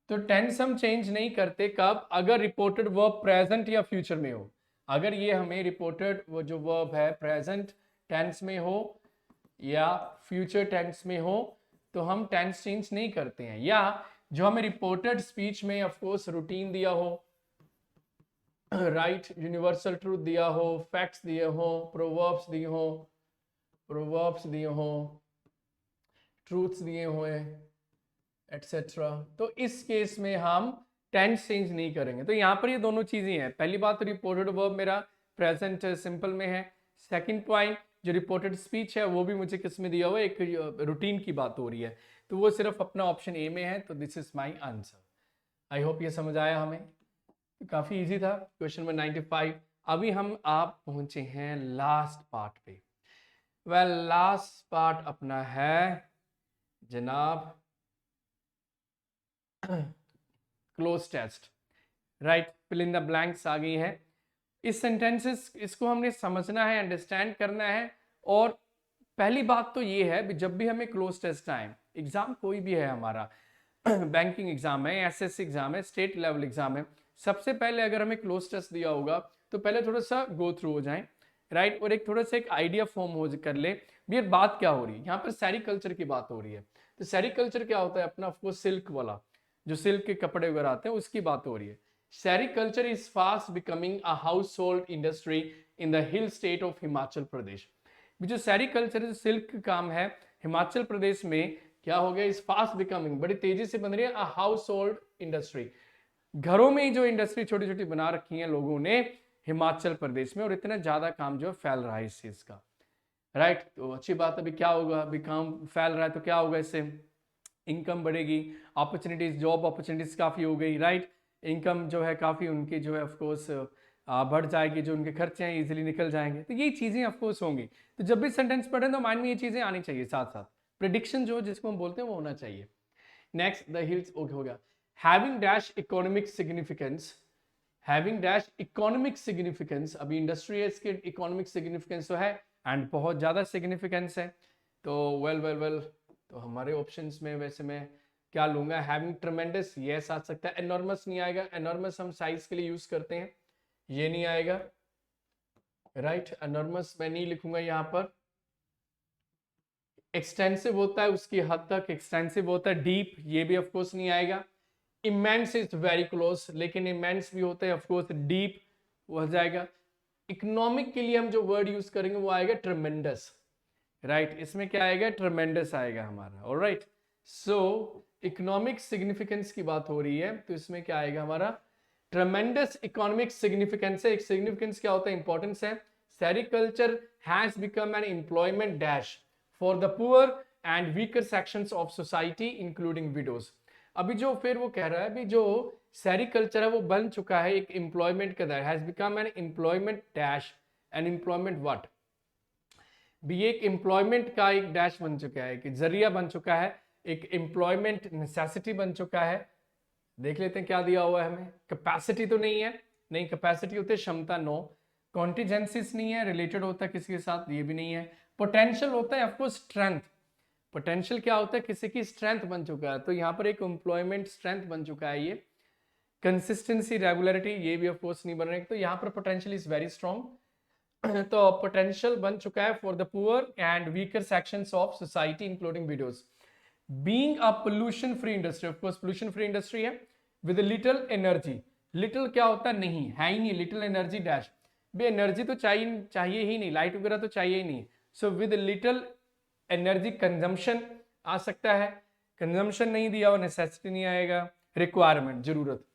तो टेंस हम चेंज नहीं करते कब? अगर रिपोर्टेड वर्ब प्रेजेंट या फ्यूचर में हो। अगर ये हमें रिपोर्टेड वो जो वर्ब है प्रेजेंट टेंस में हो या फ्यूचर टेंस में हो तो हम टेंस चेंज नहीं करते हैं, या जो हमें रिपोर्टेड स्पीच में ऑफ कोर्स रूटीन दिया हो, राइट, यूनिवर्सल ट्रूथ दिया हो, फैक्ट्स दिए हो, प्रोवर्ब्स दिए हो, प्रोवर्ब्स दिए हो, ट्रूथ्स दिए हुए एटसेट्रा, तो इस केस में हम टेंस चेंज नहीं करेंगे। तो यहाँ पर ये दोनों चीजें हैं, पहली बात तो रिपोर्टेड वर्ब मेरा प्रेजेंट सिंपल में है, सेकंड पॉइंट जो रिपोर्टेड स्पीच है वो भी मुझे किस में दिया हुआ है, एक रूटीन की बात हो रही है, तो वो सिर्फ अपना ऑप्शन ए में है, तो this is my answer. I hope ये समझ आया हमें, तो काफी इजी था क्वेश्चन नंबर 95। अभी हम आप पहुंचे हैं लास्ट पार्ट पे। वेल लास्ट पार्ट अपना है जनाब cloze test, right, fill in the blanks आ गई है। इस सेंटेंसेस इसको हमने समझना है, अंडरस्टैंड करना है, और पहली बात तो ये है जब भी हमें क्लोज टेस्ट आए, एग्जाम कोई भी है हमारा, बैंकिंग एग्जाम है, एसएससी एग्जाम है, स्टेट लेवल एग्जाम है, सबसे पहले अगर हमें क्लोज टेस्ट दिया होगा तो पहले थोड़ा सा गो थ्रू हो जाए, राइट, और एक थोड़ा सा एक आइडिया फॉर्म हो कर ले भी बात क्या हो रही है। यहाँ पर सेरिकल्चर की बात हो रही है, तो सेरिकल्चर क्या होता है अपना, ऑफकोर्स सिल्क वाला, जो सिल्क के कपड़े वगैरह आते हैं उसकी बात हो रही है। Sericulture is fast becoming a household industry in the hill state of Himachal Pradesh. जो सेरिकल्चर सिल्क काम है हिमाचल प्रदेश में क्या हो गया, इस फास्ट बिकमिंग, बड़ी तेजी से बन रही है, अ हाउस होल्ड इंडस्ट्री, घरों में ही जो इंडस्ट्री छोटी छोटी बना रखी है लोगों ने हिमाचल प्रदेश में, और इतना ज्यादा काम जो फैल रहा है इस चीज का, राइट। तो अच्छी बात, अभी क्या होगा, अभी काम फैल रहा है तो क्या होगा, इससे इनकम बढ़ेगी, अपॉर्चुनिटीज, जॉब अपॉर्चुनिटीज काफी हो गई, राइट, इनकम जो है काफी उनकी जो है ऑफ कोर्स बढ़ जाएगी, जो उनके खर्चे हैं इजीली निकल जाएंगे। तो ये चीज़ें ऑफकोर्स होंगी। तो जब भी सेंटेंस पढ़ें तो माइंड में ये चीज़ें आनी चाहिए साथ साथ। प्रिडिक्शन जो जिसको हम बोलते हैं वो होना चाहिए। नेक्स्ट, द हिल्स ओके हो गया। Having dash economic significance, having dash economic significance, अभी इंडस्ट्री है इसके इकोनॉमिक सिग्निफिकेंस तो है एंड बहुत ज़्यादा सिग्निफिकेंस है। तो वेल तो हमारे ऑप्शंस में वैसे मैं क्या लूंगा, हैविंग ट्रेमेंडस यस आ सकता है, एनॉर्मस नहीं आएगा, एनॉर्मस हम साइज के लिए यूज करते हैं, ये नहीं आएगा, राइट। एनॉर्मस मैं नहीं लिखूंगा यहाँ पर। एक्सटेंसिव होता है उसकी हद तक, एक्सटेंसिव होता है, डीप ये भी ऑफकोर्स नहीं आएगा। इमेंस इज वेरी क्लोज, लेकिन इमेंस भी होते हैं ऑफकोर्स, डीप हो जाएगा। इकोनॉमिक के लिए हम जो वर्ड यूज करेंगे वो आएगा ट्रेमेंडस, राइट। इसमें क्या आएगा, ट्रेमेंडस आएगा हमारा, ऑलराइट। सो इकोनॉमिक सिग्निफिकेंस की बात हो रही है तो इसमें क्या आएगा हमारा, ट्रेमेंडस इकोनॉमिक सिग्निफिकेंस है। सिग्निफिकेंस क्या होता है, इंपॉर्टेंस है। Sericulture has become an employment dash for the poor and weaker sections of society including widows. अभी जो फिर वो कह रहा है, अभी जो सेरिकल्चर है वो बन चुका है एक एम्प्लॉयमेंट का, has become an employment dash, an employment what, भी एक एम्प्लॉयमेंट का एक डैश बन चुका है, एक जरिया बन चुका है, एक एम्प्लॉयमेंट नेसेसिटी बन चुका है। देख लेते हैं क्या दिया हुआ है हमें। कैपेसिटी तो नहीं है, नहीं कैपेसिटी होते क्षमता, नो। कॉन्टिजेंसीज नहीं है, रिलेटेड होता है किसी के साथ, ये भी नहीं है। पोटेंशियल होता है आपको स्ट्रेंथ, पोटेंशियल क्या होता है, किसी की स्ट्रेंथ बन चुका है, तो यहाँ पर एक एम्प्लॉयमेंट स्ट्रेंथ बन चुका है ये। कंसिस्टेंसी रेगुलरिटी ये भी ऑफकोर्स नहीं बन रहे, तो यहाँ पर पोटेंशियल इज वेरी स्ट्रॉन्ग। तो पोटेंशियल बन चुका है for the poor and weaker sections of society including widows. Being a pollution free industry, of course pollution free industry है, विद लिटिल एनर्जी। लिटिल क्या होता है, नहीं है ही नहीं, लिटिल एनर्जी डैश, बे एनर्जी तो चाहिए ही नहीं, लाइट वगैरह तो चाहिए ही नहीं। So with little energy consumption आ सकता है, कंजम्पशन नहीं दिया और नेसेसिटी नहीं आएगा, रिक्वायरमेंट जरूरत।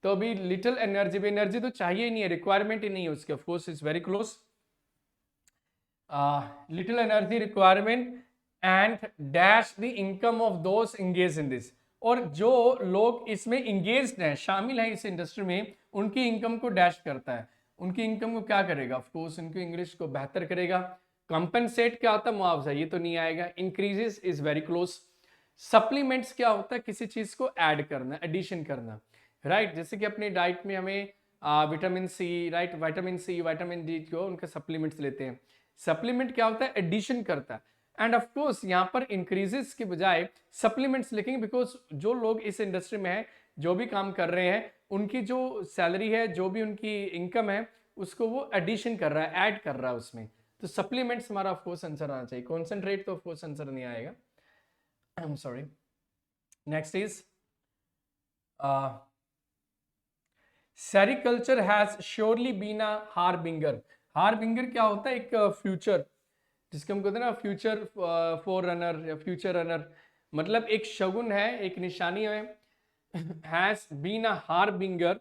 तो अभी लिटिल एनर्जी, भी एनर्जी तो चाहिए ही नहीं है, रिक्वायरमेंट ही नहीं है उसके, of course is very close. Little energy requirement and dash the income of those engage in this, और जो लोग इसमें एंगेज्ड हैं, शामिल हैं इस इंडस्ट्री में, उनकी इनकम को डैश करता है। उनकी इनकम को क्या करेगा, ऑफ कोर्स उनकी इंग्लिश को बेहतर करेगा। कंपनसेट क्या होता है, मुआवजा, ये तो नहीं आएगा। Increases is very close. Supplements क्या होता है, किसी चीज को ऐड करना, एडिशन करना, राइट। जैसे कि अपनी डाइट में हमें vitamin C, right, vitamin C vitamin D को उनके सप्लीमेंट्स लेते हैं। सप्लीमेंट क्या होता है, एडिशन करता है। एंड ऑफ कोर्स यहाँ पर इंक्रीजेस के बजाय सप्लीमेंट्स लिखेंगे, बिकॉज जो लोग इस इंडस्ट्री में है, जो भी काम कर रहे हैं, उनकी जो सैलरी है, जो भी उनकी इनकम है, उसको वो एडिशन कर रहा है, ऐड कर रहा है उसमें। तो सप्लीमेंट्स हमारा ऑफ कोर्स आंसर आना चाहिए। कॉन्सेंट्रेट तो ऑफ कोर्स आंसर नहीं आएगा, I am sorry. Next is sericulture has surely been a harbinger. Harbinger क्या होता है, एक फ्यूचर, जिसको हम कहते हैं ना फ्यूचर फॉर रनर या फ्यूचर रनर, मतलब एक शगुन है, एक निशानी है। हैज बीन अ हार्बिंगर,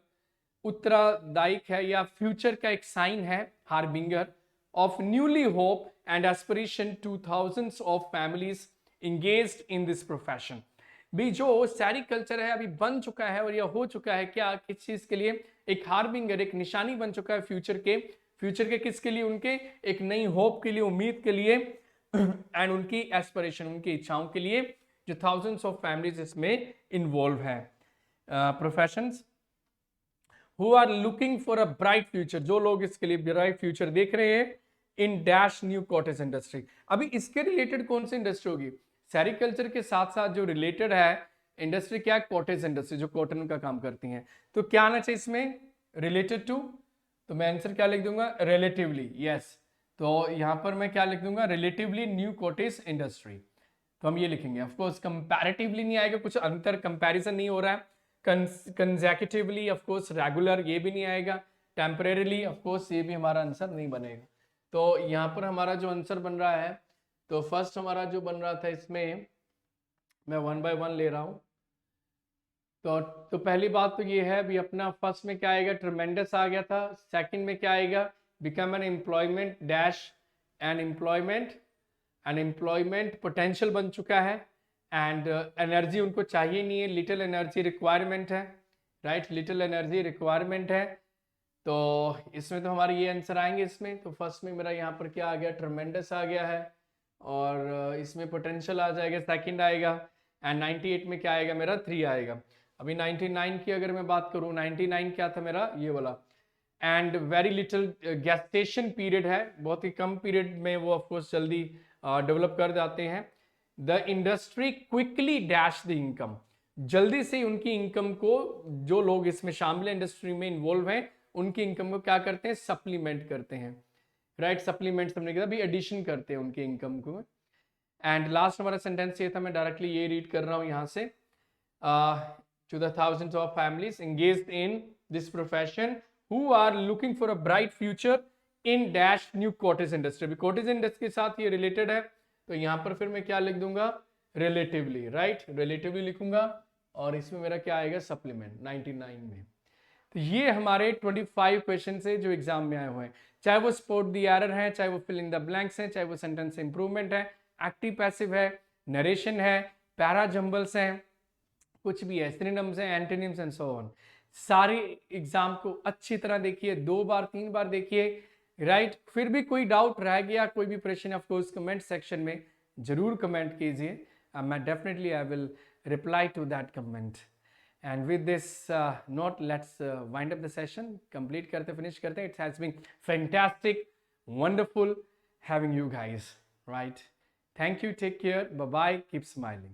उत्तरदायिक है या फ्यूचर का एक साइन है, harbinger of newly hope and aspiration two thousands of families engaged in this profession. भी जो सेरिकल्चर है अभी बन चुका है, और यह हो चुका है क्या, किस चीज के लिए, एक हार्बिंगर, एक निशानी बन चुका है फ्यूचर के। फ्यूचर के किसके लिए, उनके एक नई होप के लिए, उम्मीद के लिए, एंड उनकी एस्पिरेशन, उनकी इच्छाओं के लिए, जो थाउजेंड्स ऑफ फैमिलीज इसमें इन्वॉल्व है। Professions who are looking for a bright future, जो लोग इसके लिए ब्राइट फ्यूचर देख रहे हैं in dash new cottage industry. अभी इसके रिलेटेड कौन सी इंडस्ट्री होगी, सेरिकल्चर के साथ साथ जो रिलेटेड है इंडस्ट्री क्या है, कॉटेज इंडस्ट्री, जो कॉटन का काम करती हैं। तो क्या आना चाहिए इसमें, रिलेटेड टू, तो मैं आंसर क्या लिख दूंगा, रिलेटिवली, यस। तो यहां पर मैं क्या लिख दूंगा, रिलेटिवली न्यू कॉटेज इंडस्ट्री, तो हम ये लिखेंगे। ऑफ कोर्स कंपैरेटिवली नहीं आएगा, कुछ अंतर कंपैरिजन नहीं हो रहा है। कंसेक्यूटिवली ऑफ कोर्स रेगुलर, ये भी नहीं आएगा। टेम्परेरीली ऑफ कोर्स ये भी हमारा आंसर नहीं बनेगा। तो यहाँ पर हमारा जो आंसर बन रहा है, तो फर्स्ट हमारा जो बन रहा था इसमें, मैं वन बाय वन ले रहा हूँ। तो पहली बात तो ये है, अभी अपना फर्स्ट में क्या आएगा, ट्रेमेंडस आ गया था। सेकंड में क्या आएगा, become an employment dash, an employment potential बन चुका है। एंड एनर्जी उनको चाहिए नहीं है, लिटिल एनर्जी रिक्वायरमेंट है, राइट, लिटिल एनर्जी रिक्वायरमेंट है। तो इसमें तो हमारे ये आंसर आएंगे इसमें। तो फर्स्ट में मेरा यहाँ पर क्या आ गया, ट्रमेंडस आ गया है, और इसमें पोटेंशियल आ जाएगा, सेकंड आएगा, एंड 98 में क्या आएगा मेरा, 3 आएगा। अभी 99 की अगर मैं बात करूँ, 99 क्या था मेरा, ये वाला, and very little gestation period है, बहुत ही कम पीरियड में वो ऑफकोर्स जल्दी डेवलप कर जाते हैं। The industry quickly dash the income, जल्दी से उनकी इनकम को, जो लोग इसमें शामिल है, इंडस्ट्री में इन्वॉल्व हैं, उनकी इनकम को क्या करते हैं, सप्लीमेंट करते हैं, राइट। सप्लीमेंट समझने के बाद भी एडिशन करते हैं उनकी इनकम को। एंड लास्ट हमारा सेंटेंस ये था, मैं डायरेक्टली ये रीड कर रहा हूँ यहाँ से, to the thousands of families engaged in this profession who are looking for a bright future in dash new cottage industry. अभी कॉटेज इंडस्ट्री के साथ ये रिलेटेड है, तो यहाँ पर फिर मैं क्या लिख दूंगा, रिलेटिवली, राइट, रिलेटिवली लिखूंगा, और इसमें मेरा क्या आएगा, सप्लीमेंट 99 में। तो ये हमारे 25 क्वेश्चन है जो एग्जाम में आए हुए हैं, चाहे वो स्पॉट द एरर है, चाहे वो फिल इन द ब्लैंक्स है, चाहे वो सेंटेंस इंप्रूवमेंट है, एक्टिव पैसिव है, नरेशन है, पैरा जंबल्स हैं, कुछ भी है, सिनोनिम्स हैं, एंटोनिम्स एंड सो ऑन। सारे एग्जाम को अच्छी तरह देखिए, 2 बार 3 बार देखिए, राइट। फिर भी कोई डाउट रह गया, कोई भी प्रश्न, ऑफ कोर्स कमेंट सेक्शन में जरूर कमेंट कीजिए, मैं definitely I will reply to that comment. And with this note, let's wind up the session, complete karte, finish karte. It has been fantastic, wonderful having you guys, right? Thank you, take care, bye bye, keep smiling.